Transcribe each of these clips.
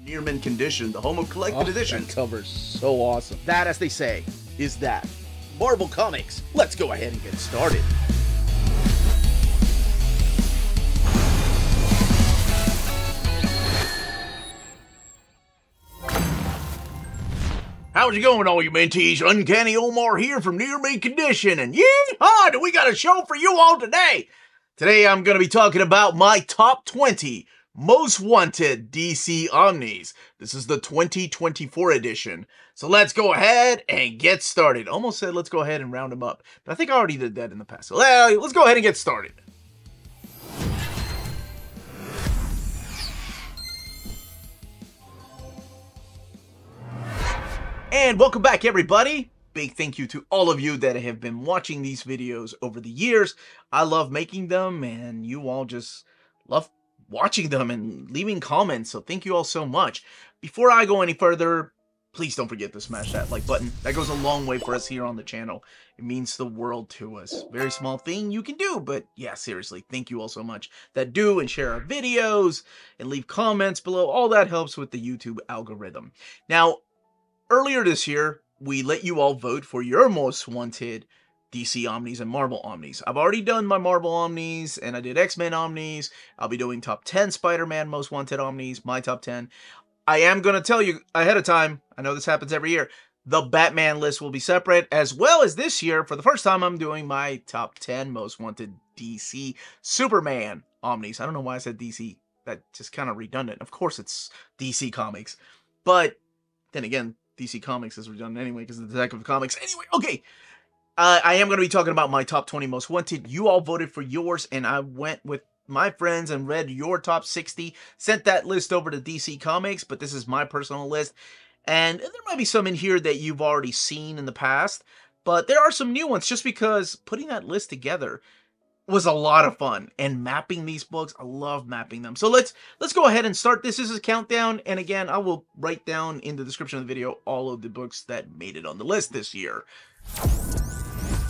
Near mint condition, the home of collected editions. That cover's so awesome. That, as they say, is that. Marvel Comics, let's go ahead and get started. How's it going, all you mentees? Uncanny Omar here from Near Mint Condition, and yeehaw, do we got a show for you all today? Today I'm going to be talking about my top 20 most wanted DC Omnis. This is the 2024 edition. So let's go ahead and get started. Almost said let's go ahead and round them up, but I think I already did that in the past. So let's go ahead and get started. And welcome back, everybody. Big thank you to all of you that have been watching these videos over the years. I love making them, and you all just love watching them and leaving comments, so thank you all so much. Before I go any further, please don't forget to smash that like button. That goes a long way for us here on the channel. It means the world to us. Very small thing you can do, but yeah, seriously, thank you all so much that do and share our videos and leave comments below. All that helps with the YouTube algorithm. Now, earlier this year, we let you all vote for your most wanted DC Omnis and Marvel Omnis. I've already done my Marvel Omnis, and I did X-Men Omnis. I'll be doing top 10 Spider-Man most wanted Omnis, my top 10. I am going to tell you ahead of time, I know this happens every year, the Batman list will be separate, as well as this year, for the first time, I'm doing my top 10 most wanted DC Superman Omnis. I don't know why I said DC. That's just kind of redundant. Of course it's DC Comics. But then again, DC Comics is redundant anyway because of the Detective Comics. Anyway, okay. I am going to be talking about my top 20 most wanted. You all voted for yours, and I went with my friends and read your top 60. Sent that list over to DC Comics, but this is my personal list. And there might be some in here that you've already seen in the past, but there are some new ones just because putting that list together was a lot of fun. And mapping these books, I love mapping them. So let's go ahead and start. This is a countdown, and again, I will write down in the description of the video all of the books that made it on the list this year.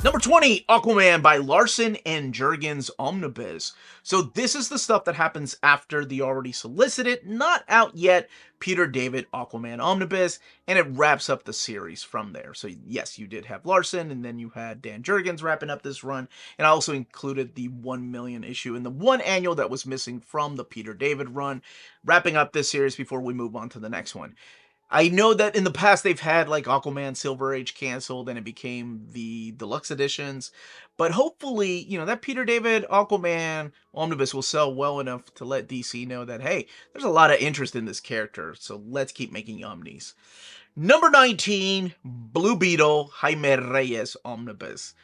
Number 20, Aquaman by Larsen and Jurgens Omnibus. So this is the stuff that happens after the already solicited, not out yet, Peter David Aquaman Omnibus, and it wraps up the series from there. So yes, you did have Larsen, and then you had Dan Jurgens wrapping up this run, and I also included the 1 million issue and the one annual that was missing from the Peter David run, wrapping up this series before we move on to the next one. I know that in the past they've had like Aquaman Silver Age canceled and it became the deluxe editions, but hopefully, you know, that Peter David Aquaman Omnibus will sell well enough to let DC know that, hey, there's a lot of interest in this character, so let's keep making Omnis. Number 19, Blue Beetle Jaime Reyes Omnibus.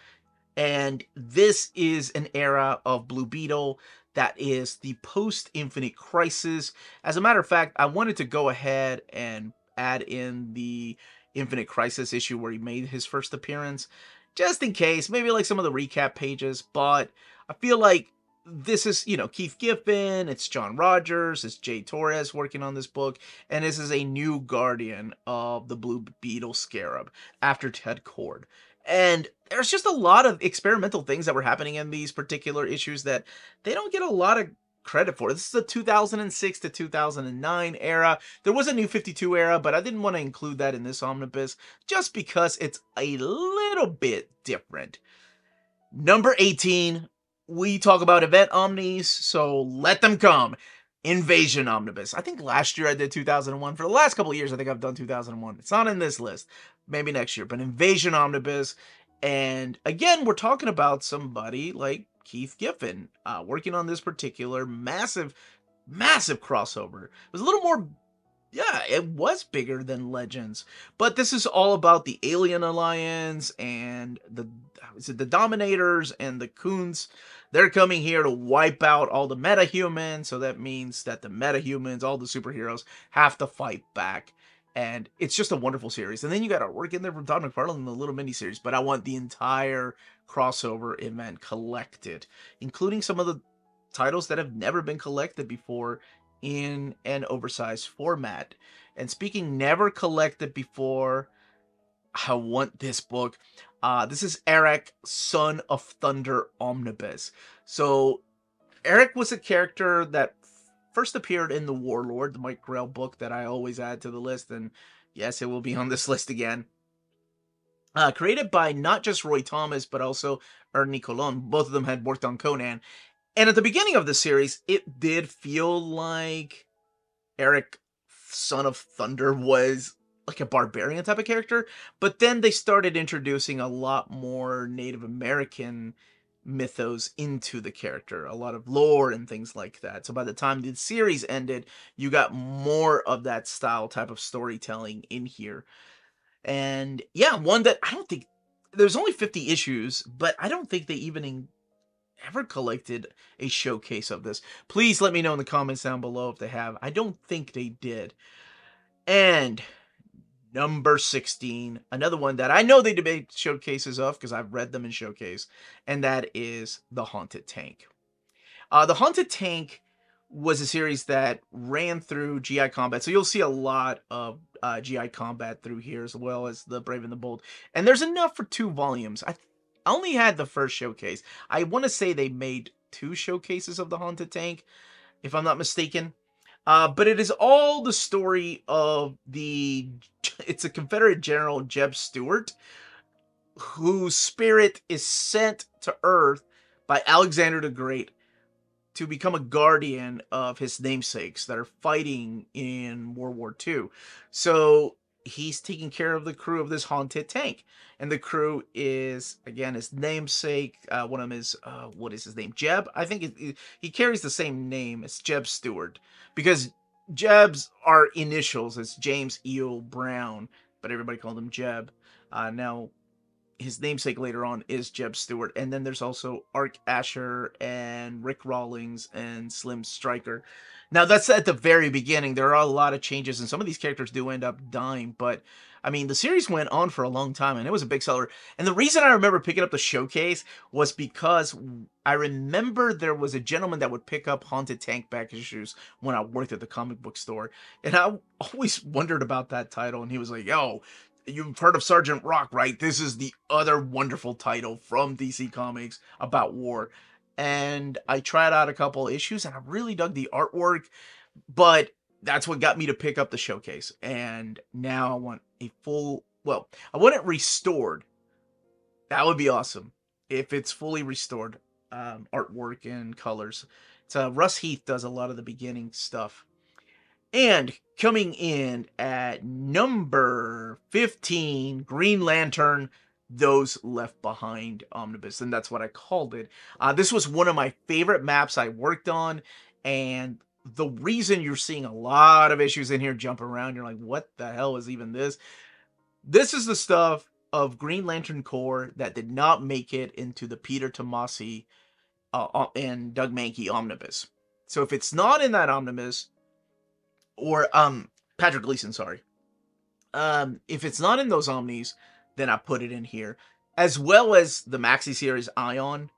And this is an era of Blue Beetle that is the post-Infinite Crisis. As a matter of fact, I wanted to go ahead and add in the Infinite Crisis issue where he made his first appearance, just in case, maybe like some of the recap pages, but I feel like this is, you know, Keith Giffen, it's John Rogers, it's Jay Torres working on this book, and this is a new guardian of the Blue Beetle Scarab after Ted Kord. And there's just a lot of experimental things that were happening in these particular issues that they don't get a lot of credit for. This is the 2006 to 2009 era. There was a New 52 era, but I didn't want to include that in this omnibus just because it's a little bit different. Number 18, we talk about event omnis, so let them come. Invasion Omnibus. I think last year I did 2001. For the last couple of years, I think I've done 2001. It's not in this list. Maybe next year, but Invasion Omnibus. And again, we're talking about somebody like Keith Giffen working on this particular massive crossover. It was a little more, yeah, it was bigger than Legends, but this is all about the Alien Alliance and the Dominators and the Coons. They're coming here to wipe out all the metahumans, so that means that the metahumans, all the superheroes, have to fight back. And it's just a wonderful series. And then you got artwork in there from Todd McFarlane in the little miniseries. But I want the entire crossover event collected, including some of the titles that have never been collected before in an oversized format. And speaking never collected before, I want this book. This is Arak, Son of Thunder Omnibus. So Arak was a character that first appeared in the Warlord, the Mike Grell book that I always add to the list, and yes, it will be on this list again. Created by not just Roy Thomas, but also Ernie Colon. Both of them had worked on Conan. And at the beginning of the series, it did feel like Arak, Son of Thunder, was like a barbarian type of character. But then they started introducing a lot more Native American mythos into the character, a lot of lore and things like that. So by the time the series ended, you got more of that style type of storytelling in here. And yeah, one that I don't think, there's only 50 issues, but I don't think they even ever collected a showcase of this. Please let me know in the comments down below if they have. I don't think they did. And number 16, another one that I know they debate showcases of because I've read them in showcase, and that is The Haunted Tank. The Haunted Tank was a series that ran through GI Combat, so you'll see a lot of GI Combat through here, as well as The Brave and the Bold. And there's enough for 2 volumes. I only had the first showcase. I want to say they made 2 showcases of the Haunted Tank, if I'm not mistaken. But it is all the story of it's a Confederate General, Jeb Stuart, whose spirit is sent to Earth by Alexander the Great to become a guardian of his namesakes that are fighting in World War II. So he's taking care of the crew of this haunted tank. And the crew is, again, his namesake. One of them is, what is his name? Jeb? I think he carries the same name as Jeb Stewart. Because Jeb's are initials. It's James Eel Brown. But everybody called him Jeb. Now, his namesake later on is Jeb Stewart. And then there's also Ark Asher and Rick Rawlings and Slim Stryker. Now, that's at the very beginning. There are a lot of changes, and some of these characters do end up dying. But, I mean, the series went on for a long time, and it was a big seller. And the reason I remember picking up the showcase was because I remember there was a gentleman that would pick up Haunted Tank back issues when I worked at the comic book store. And I always wondered about that title, and he was like, yo, you've heard of Sergeant Rock, right? This is the other wonderful title from DC Comics about war. And I tried out a couple issues, and I really dug the artwork, but that's what got me to pick up the showcase. And now I want a I want it restored. That would be awesome if it's fully restored, artwork and colors. So Russ Heath does a lot of the beginning stuff. And coming in at number 15, Green Lantern, Those Left Behind Omnibus. And that's what I called it. This was one of my favorite maps I worked on. And the reason you're seeing a lot of issues in here jump around, you're like, what the hell is even this? This is the stuff of Green Lantern Corps that did not make it into the Peter Tomasi and Doug Mahnke Omnibus. So if it's not in that omnibus, or Patrick Gleason, sorry. If it's not in those Omnis, then I put it in here. As well as the Maxi Series Ion,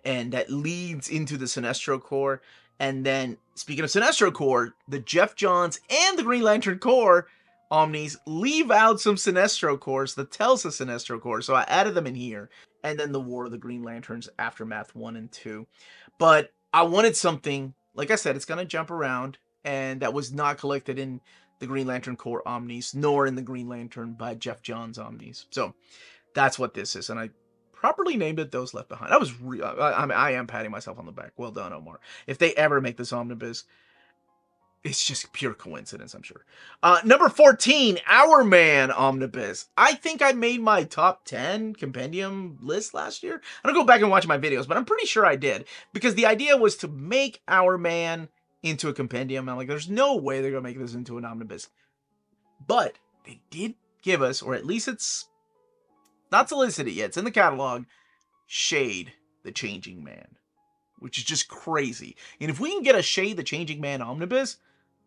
and that leads into the Sinestro Corps. And then, speaking of Sinestro Corps, the Jeff Johns and the Green Lantern Corps Omnis leave out some Sinestro Corps, the Telsa Sinestro Corps, so I added them in here. And then the War of the Green Lanterns, Aftermath 1 and 2. But I wanted something, like I said, it's going to jump around, and that was not collected in the Green Lantern Corps Omnis, nor in the Green Lantern by Jeff Johns Omnis. So that's what this is, and I properly named it Those Left Behind. I am patting myself on the back. Well done, Omar. If they ever make this omnibus, it's just pure coincidence, I'm sure. Number 14, Our Man Omnibus. I think I made my top 10 compendium list last year. I don't go back and watch my videos, but I'm pretty sure I did, because the idea was to make Our Man into a compendium. I'm like, there's no way they're going to make this into an omnibus. But they did give us, or at least it's not solicited yet, it's in the catalog, Shade, the Changing Man, which is just crazy. And if we can get a Shade, the Changing Man omnibus,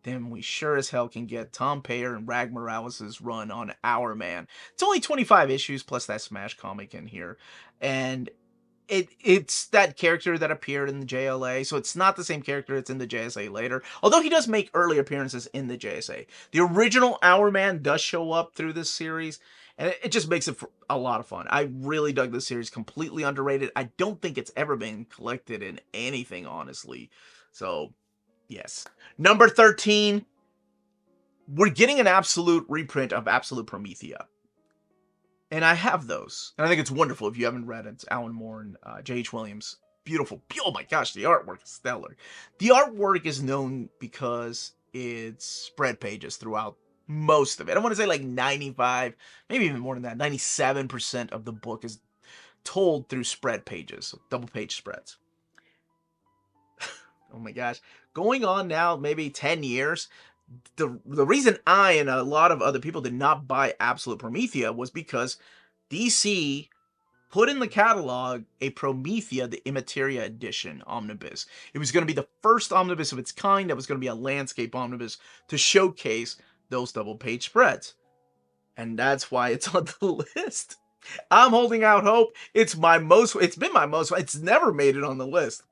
then we sure as hell can get Tom Payer and Rag Morales' run on Our Man. It's only 25 issues plus that Smash comic in here. And it's that character that appeared in the JLA, so it's not the same character that's in the JSA later, although he does make early appearances in the JSA. The original Our Man does show up through this series, and it just makes it a lot of fun. I really dug this series, completely underrated. I don't think it's ever been collected in anything, honestly. So Yes. Number 13, we're getting an absolute reprint of Absolute Promethea. And I have those. And I think it's wonderful. If you haven't read it, it's Alan Moore and J.H. Williams. Beautiful. Oh my gosh, the artwork is stellar. The artwork is known because it's spread pages throughout most of it. I want to say like 95, maybe even more than that, 97% of the book is told through spread pages, double page spreads. Oh my gosh. Going on now, maybe 10 years, the reason I and a lot of other people did not buy Absolute Promethea was because DC put in the catalog a Promethea, the Immateria edition omnibus. It was going to be the first omnibus of its kind that was going to be a landscape omnibus to showcase those double page spreads. And that's why it's on the list. I'm holding out hope. It's been my most, it's never made it on the list.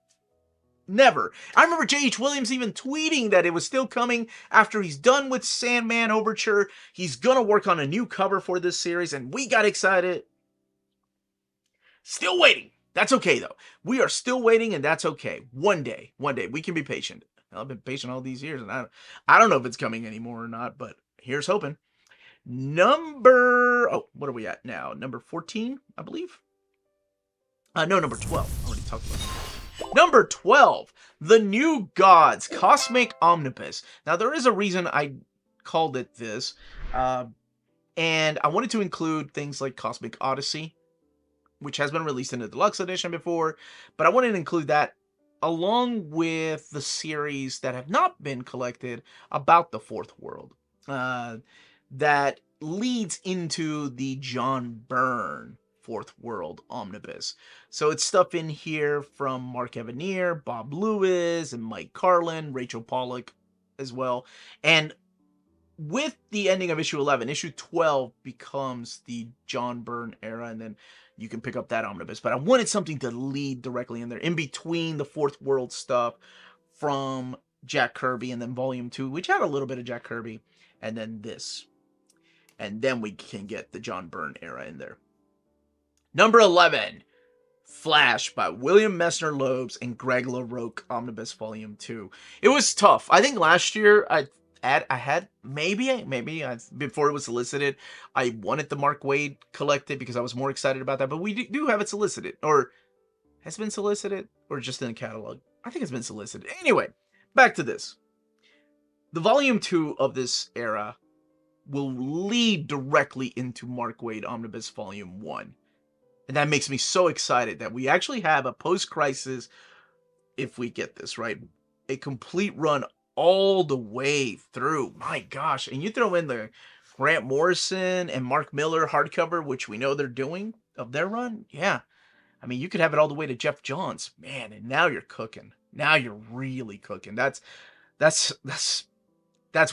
Never. I remember J.H. Williams even tweeting that it was still coming after he's done with Sandman Overture. He's going to work on a new cover for this series, and we got excited. Still waiting. That's okay, though. We are still waiting, and that's okay. One day, we can be patient. I've been patient all these years, and I don't know if it's coming anymore or not, but here's hoping. What are we at now? Number 14, I believe? No, number 12. I already talked about that. Number 12, The New Gods, Cosmic Omnibus. Now, there is a reason I called it this, and I wanted to include things like Cosmic Odyssey, which has been released in the deluxe edition before, but I wanted to include that along with the series that have not been collected about the Fourth World, that leads into the John Byrne Fourth World Omnibus. So it's stuff in here from Mark Evanier, Bob Lewis, and Mike Carlin, Rachel Pollack as well. And with the ending of issue 11, issue 12 becomes the John Byrne era, and then you can pick up that omnibus. But I wanted something to lead directly in there, in between the Fourth World stuff from Jack Kirby, and then volume 2, which had a little bit of Jack Kirby, and then this. And then we can get the John Byrne era in there. Number 11, Flash by William Messner-Loebs and Greg Larocque Omnibus Volume 2. It was tough. I think last year I had maybe before it was solicited, I wanted the Mark Waid collected because I was more excited about that. But we do have it solicited, or has been solicited, or just in the catalog. I think it's been solicited. Anyway, back to this. The Volume 2 of this era will lead directly into Mark Waid Omnibus Volume 1. And that makes me so excited that we actually have a post-crisis, if we get this right, a complete run all the way through. My gosh. And you throw in the Grant Morrison and Mark Miller hardcover, which we know they're doing, of their run. Yeah. I mean, you could have it all the way to Jeff Johns. Man, and now you're cooking. Now you're really cooking. That's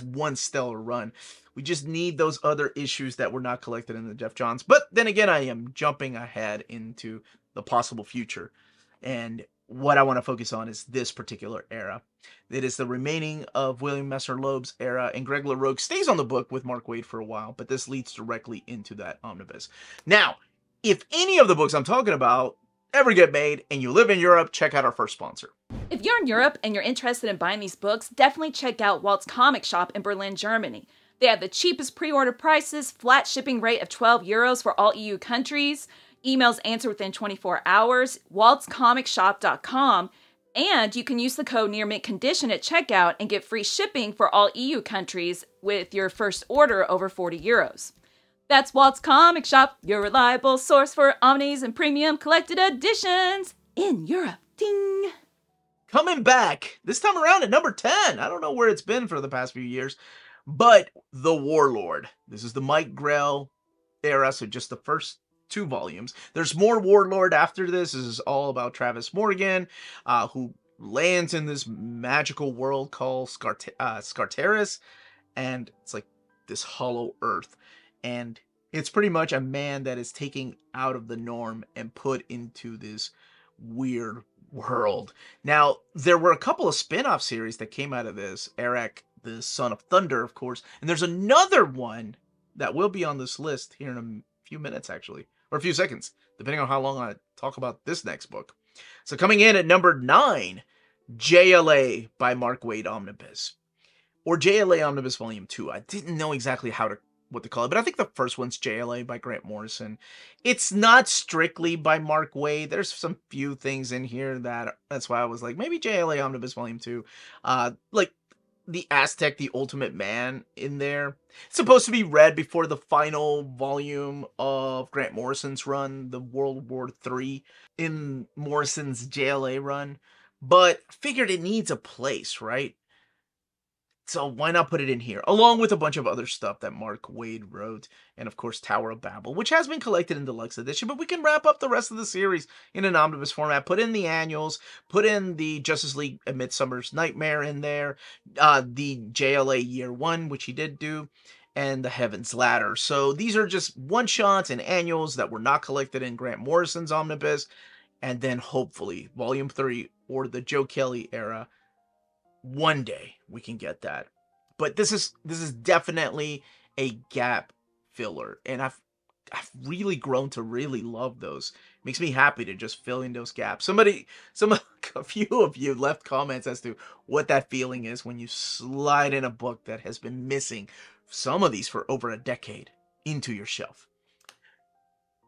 one stellar run. We just need those other issues that were not collected in the Jeff Johns. But then again, I am jumping ahead into the possible future. And what I want to focus on is this particular era. It is the remaining of William Messner-Loebs' era, and Greg Larocque stays on the book with Mark Waid for a while, but this leads directly into that omnibus. Now, if any of the books I'm talking about ever get made and you live in Europe, check out our first sponsor. If you're in Europe and you're interested in buying these books, definitely check out Walt's Comic Shop in Berlin, Germany. They have the cheapest pre-order prices, flat shipping rate of €12 for all EU countries, emails answered within 24 hours, waltscomicshop.com, and you can use the code nearmintcondition at checkout and get free shipping for all EU countries with your first order over €40. That's Walt's Comic Shop, your reliable source for omnis and premium collected editions in Europe. Ding! Coming back, this time around at number 10. I don't know where it's been for the past few years, but The Warlord. This is the Mike Grell era, so just the first 2 volumes. There's more Warlord after this. This is all about Travis Morgan, who lands in this magical world called Skartaris, and it's like this hollow earth. And it's pretty much a man that is taken out of the norm and put into this weird world. Now, there were a couple of spin-off series that came out of this. Arak, the Son of Thunder, of course. And there's another one that will be on this list here in a few minutes, actually. Or a few seconds, depending on how long I talk about this next book. So coming in at number 9, JLA by Mark Waid Omnibus. Or JLA Omnibus Volume 2. I didn't know exactly what to call it, but I think the first one's JLA by Grant Morrison. It's not strictly by Mark Waid. There's some few things in here that's why I was like, maybe JLA Omnibus Volume 2. Like the Aztec, the Ultimate Man in there. It's supposed to be read before the final volume of Grant Morrison's run, the World War III, in Morrison's JLA run. But figured it needs a place, right? So why not put it in here, along with a bunch of other stuff that Mark Waid wrote, and of course Tower of Babel, which has been collected in deluxe edition, but we can wrap up the rest of the series in an omnibus format, put in the annuals, put in the Justice League A Midsummer's Nightmare in there, the JLA Year 1, which he did do, and the Heaven's Ladder. So these are just one-shots and annuals that were not collected in Grant Morrison's omnibus, and then hopefully Volume 3 or the Joe Kelly era. One day we can get that. But this is definitely a gap filler, and I've really grown to really love those. It makes me happy to just fill in those gaps. A few of you left comments as to what that feeling is when you slide in a book that has been missing, some of these for over a decade, into your shelf.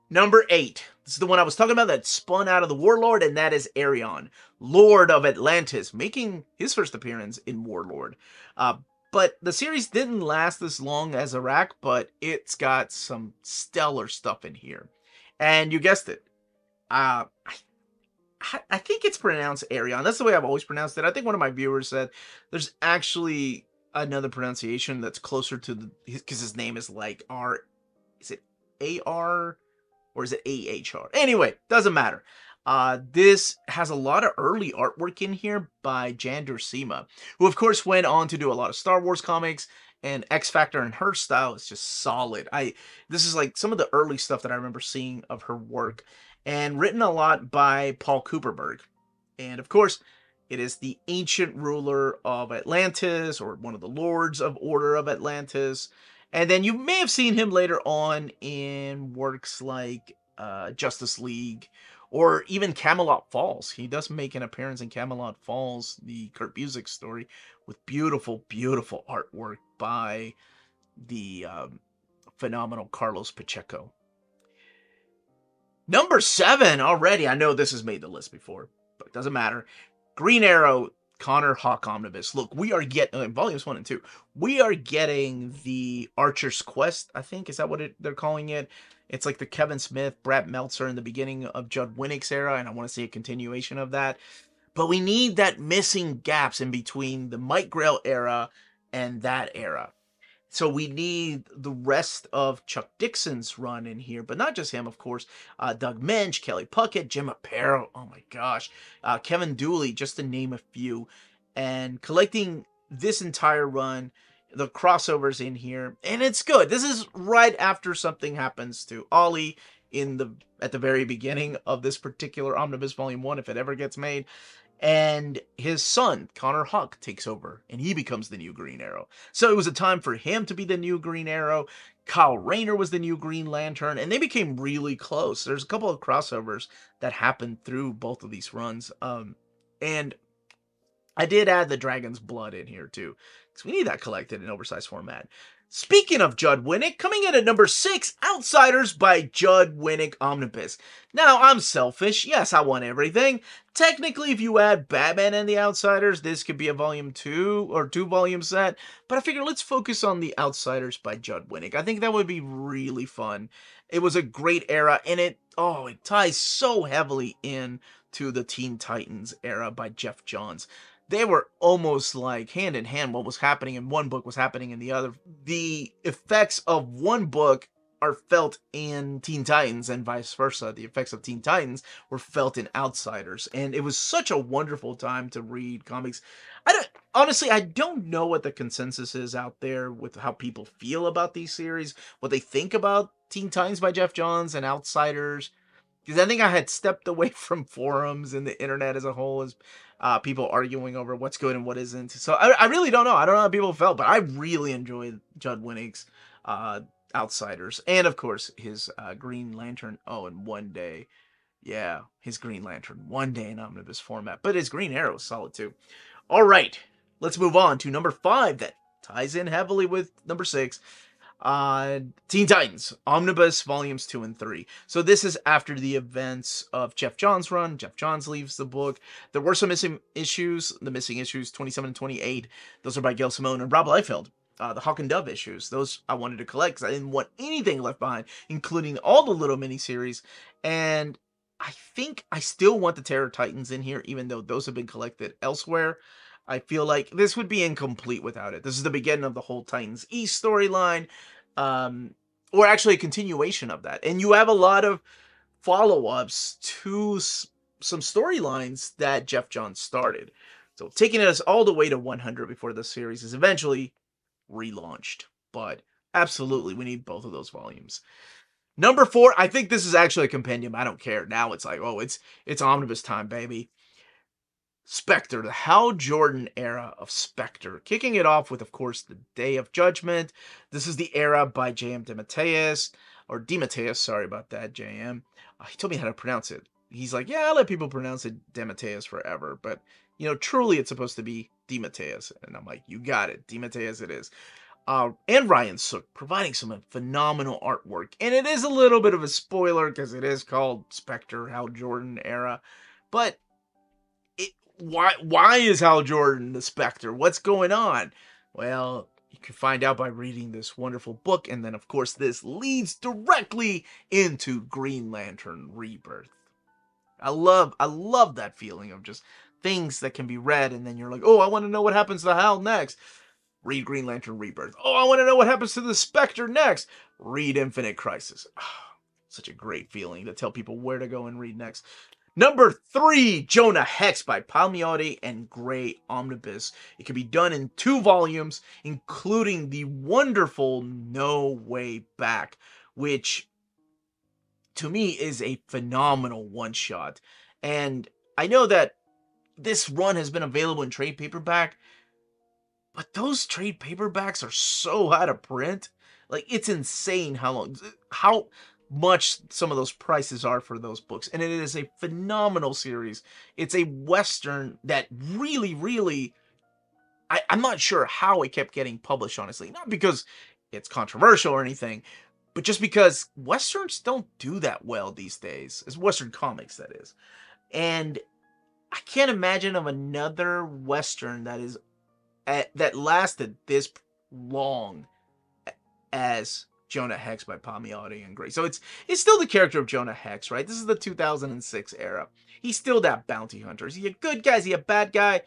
Number 8. This is the one I was talking about that spun out of the Warlord, and that is Arion, Lord of Atlantis, making his first appearance in Warlord. But the series didn't last as long as Arak, but it's got some stellar stuff in here. And you guessed it. I think it's pronounced Arion. That's the way I've always pronounced it. I think one of my viewers said there's actually another pronunciation that's closer to because his name is like is it A-R? Or is it AHR? Anyway, doesn't matter. This has a lot of early artwork in here by Jan Duursema, who of course went on to do a lot of Star Wars comics, and X Factor, and her style is just solid. This is like some of the early stuff that I remember seeing of her work, and written a lot by Paul Kuperberg. And of course, it is the ancient ruler of Atlantis, or one of the lords of Order of Atlantis. And then you may have seen him later on in works like Justice League, or even Camelot Falls. He does make an appearance in Camelot Falls, the Kurt Busiek story, with beautiful, beautiful artwork by the phenomenal Carlos Pacheco. Number 7 already. I know this has made the list before, but it doesn't matter. Green Arrow, Connor Hawke Omnibus. Look, we are getting volumes 1 and 2. We are getting the Archer's Quest, I think. Is that what they're calling it? It's like the Kevin Smith, Brad Meltzer in the beginning of Judd Winnick's era, and I want to see a continuation of that. But we need that missing gaps in between the Mike Grell era and that era. So we need the rest of Chuck Dixon's run in here, but not just him, of course. Doug Moench, Kelly Puckett, Jim Aparo, oh my gosh, Kevin Dooley, just to name a few. And collecting this entire run, the crossovers in here, and it's good. This is right after something happens to Ollie at the very beginning of this particular Omnibus Volume 1, if it ever gets made. And his son, Connor Hawke, takes over, and he becomes the new Green Arrow. So it was a time for him to be the new Green Arrow. Kyle Rayner was the new Green Lantern, and they became really close. There's a couple of crossovers that happened through both of these runs. And I did add the Dragon's Blood in here, too, because we need that collected in oversized format. Speaking of Judd Winnick, coming in at number 6, Outsiders by Judd Winnick Omnibus. Now, I'm selfish. Yes, I want everything. Technically, if you add Batman and the Outsiders, this could be a volume 2 or 2-volume set. But I figure let's focus on the Outsiders by Judd Winnick. I think that would be really fun. It was a great era, and it ties so heavily in to the Teen Titans era by Geoff Johns. They were almost like hand in hand. What was happening in one book was happening in the other. The effects of one book are felt in Teen Titans and vice versa. The effects of Teen Titans were felt in Outsiders. And it was such a wonderful time to read comics. Honestly, I don't know what the consensus is out there with how people feel about these series, what they think about Teen Titans by Geoff Johns and Outsiders. Because I think I had stepped away from forums and the internet as a whole as people arguing over what's good and what isn't. So I really don't know. I don't know how people felt, but I really enjoyed Judd Winnick's Outsiders. And, of course, his Green Lantern. Oh, and One Day. Yeah, his Green Lantern, one day in omnibus format. But his Green Arrow is solid too. All right, let's move on to number 5 that ties in heavily with number 6. Teen Titans, Omnibus Volumes 2 and 3. So this is after the events of Jeff Johns' run. Jeff Johns leaves the book. There were some missing issues. The missing issues, 27 and 28. Those are by Gail Simone and Rob Liefeld. The Hawk and Dove issues. Those I wanted to collect because I didn't want anything left behind, including all the little miniseries. And I think I still want the Terror Titans in here, even though those have been collected elsewhere. I feel like this would be incomplete without it. This is the beginning of the whole Titans East storyline, or actually a continuation of that. And you have a lot of follow-ups to some storylines that Jeff Johns started. So taking us all the way to 100 before the series is eventually relaunched. But absolutely, we need both of those volumes. Number 4, I think this is actually a compendium. I don't care. Now it's like, oh, it's omnibus time, baby. Spectre, the Hal Jordan era of Spectre. Kicking it off with, of course, the Day of Judgment. This is the era by J.M. DeMatteis, or DeMatteis, sorry about that, J.M. He told me how to pronounce it. He's like, yeah, I let people pronounce it DeMatteis forever, but, you know, truly it's supposed to be DeMatteis. And I'm like, you got it, DeMatteis it is. And Ryan Sook, providing some phenomenal artwork. And it is a little bit of a spoiler, because it is called Spectre, Hal Jordan era. But why is Hal Jordan the Spectre? What's going on? Well, you can find out by reading this wonderful book, and then of course this leads directly into Green Lantern Rebirth. I love that feeling of just things that can be read, and then you're like, oh, I want to know what happens to Hal next. Read Green Lantern Rebirth. Oh, I want to know what happens to the Spectre next. Read Infinite Crisis. Oh, such a great feeling to tell people where to go and read next. Number 3, Jonah Hex by Palmiotti and Gray Omnibus. It can be done in 2 volumes, including the wonderful No Way Back, which to me is a phenomenal one-shot. And I know that this run has been available in trade paperback, but those trade paperbacks are so out of print. Like, it's insane how much some of those prices are for those books. And it is a phenomenal series. It's a Western that really, I'm not sure how it kept getting published, honestly. Not because it's controversial or anything, but just because Westerns don't do that well these days. It's Western comics, that is. And I can't imagine of another Western that lasted this long as Jonah Hex by Palmiotti and Gray. So it's still the character of Jonah Hex, right? This is the 2006 era. He's still that bounty hunter. Is he a good guy? Is he a bad guy?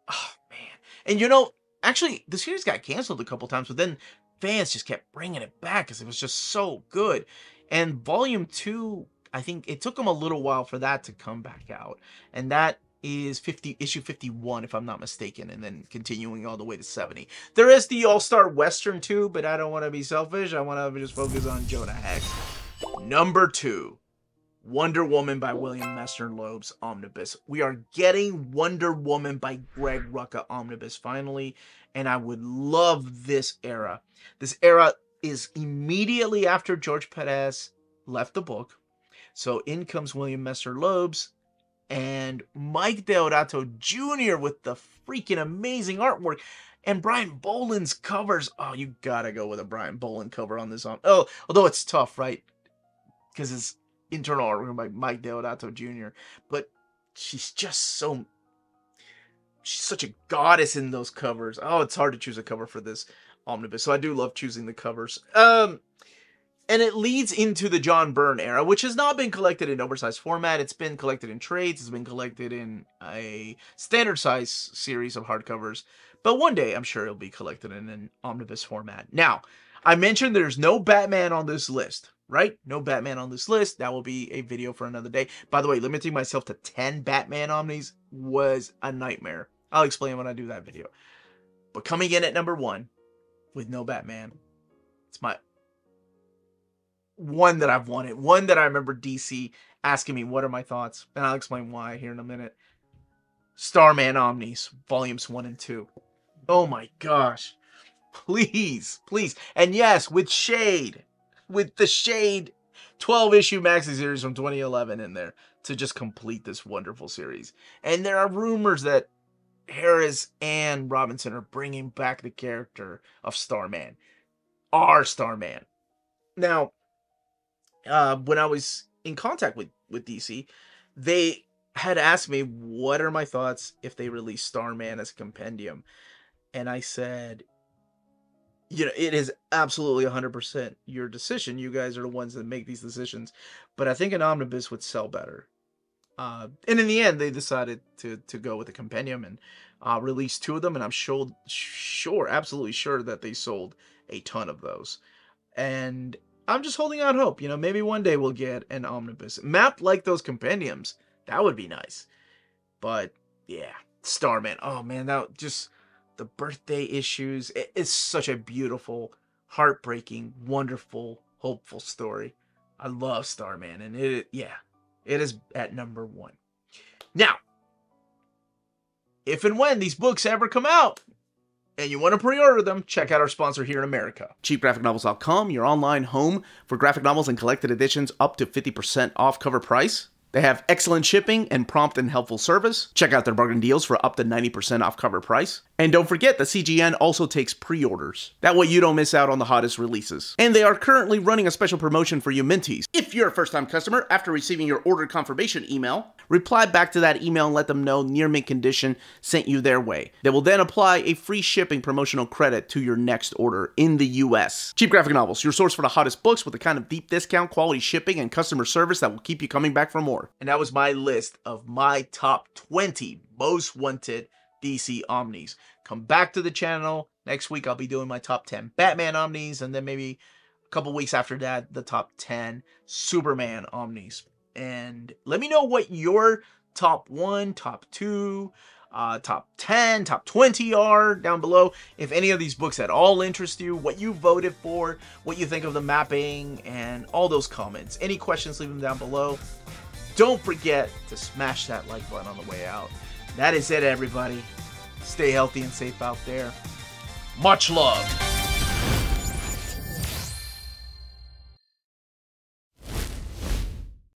Oh, man. And you know, actually, the series got canceled a couple times, but then fans just kept bringing it back because it was just so good. And Volume 2, I think it took them a little while for that to come back out. And that is issue 51, if I'm not mistaken, and then continuing all the way to 70. There is the All-Star Western too, but I don't want to be selfish. I want to just focus on Jonah Hex. Number 2, Wonder Woman by William Messner-Loebs Omnibus. We are getting Wonder Woman by Greg Rucka Omnibus finally, and I would love this era. This era is immediately after George Perez left the book. So in comes William Messner-Loebs and Mike Deodato Jr. with the freaking amazing artwork. And Brian Boland's covers. Oh, you gotta go with a Brian Boland cover on this. Oh, although it's tough, right? Because it's internal artwork by Mike Deodato Jr. But she's just so... she's such a goddess in those covers. Oh, it's hard to choose a cover for this omnibus. So I do love choosing the covers. And it leads into the John Byrne era, which has not been collected in oversized format. It's been collected in trades. It's been collected in a standard size series of hardcovers. But one day, I'm sure it'll be collected in an omnibus format. Now, I mentioned there's no Batman on this list, right? No Batman on this list. That will be a video for another day. By the way, limiting myself to 10 Batman omnis was a nightmare. I'll explain when I do that video. But coming in at number 1 with no Batman, it's my... one that I've wanted. One that I remember DC asking me, what are my thoughts? And I'll explain why here in a minute. Starman Omnis, Volumes 1 and 2. Oh my gosh. Please, please. And yes, with Shade. With the Shade 12-issue maxi series from 2011 in there. to just complete this wonderful series. And there are rumors that Harris and Robinson are bringing back the character of Starman. Our Starman. Now, when I was in contact with DC, they had asked me, what are my thoughts if they release Starman as a compendium? And I said, you know, it is absolutely 100% your decision. You guys are the ones that make these decisions. But I think an omnibus would sell better. And in the end, they decided to go with a compendium and release 2 of them. And I'm absolutely sure that they sold a ton of those. And I'm just holding out hope. You know, maybe one day we'll get an omnibus mapped like those compendiums. That would be nice. But yeah, Starman. Oh man, that just the birthday issues. It's such a beautiful, heartbreaking, wonderful, hopeful story. I love Starman, and it is at number 1. Now, if and when these books ever come out, and you want to pre-order them, check out our sponsor here in America. CheapGraphicNovels.com, your online home for graphic novels and collected editions up to 50% off cover price. They have excellent shipping and prompt and helpful service. Check out their bargain deals for up to 90% off cover price. And don't forget that CGN also takes pre-orders. That way you don't miss out on the hottest releases. And they are currently running a special promotion for you Minties. If you're a first-time customer, after receiving your order confirmation email, reply back to that email and let them know Near Mint Condition sent you their way. They will then apply a free shipping promotional credit to your next order in the US. Cheap Graphic Novels, your source for the hottest books with the kind of deep discount, quality shipping, and customer service that will keep you coming back for more. And that was my list of my top 20 most wanted DC Omnis. Come back to the channel. Next week I'll be doing my top 10 Batman Omnis, and then maybe a couple weeks after that, the top 10 Superman Omnis. And let me know what your top 1, top 2, top 10, top 20 are down below. If any of these books at all interest you, what you voted for, what you think of the mapping, and all those comments. Any questions, leave them down below. Don't forget to smash that like button on the way out. That is it, everybody. Stay healthy and safe out there. Much love.